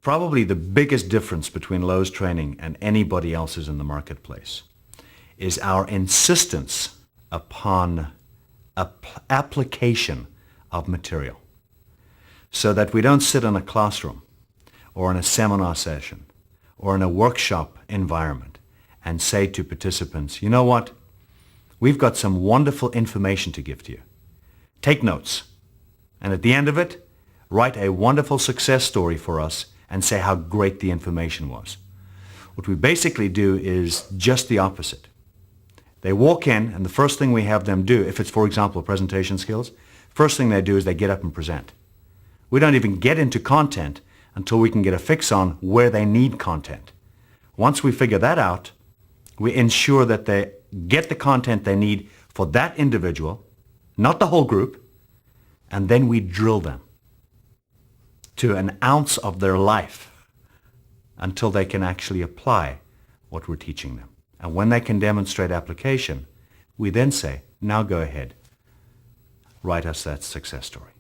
Probably the biggest difference between Lowe's training and anybody else's in the marketplace is our insistence upon application of material, so that we don't sit in a classroom or in a seminar session or in a workshop environment and say to participants, you know what, we've got some wonderful information to give to you. Take notes, and at the end of it, write a wonderful success story for us and say how great the information was. What we basically do is just the opposite. They walk in, and the first thing we have them do, if it's, for example, presentation skills, first thing they do is they get up and present. We don't even get into content until we can get a fix on where they need content. Once we figure that out, we ensure that they get the content they need for that individual, not the whole group, and then we drill them to an ounce of their life until they can actually apply what we're teaching them. And when they can demonstrate application, we then say, now go ahead, write us that success story.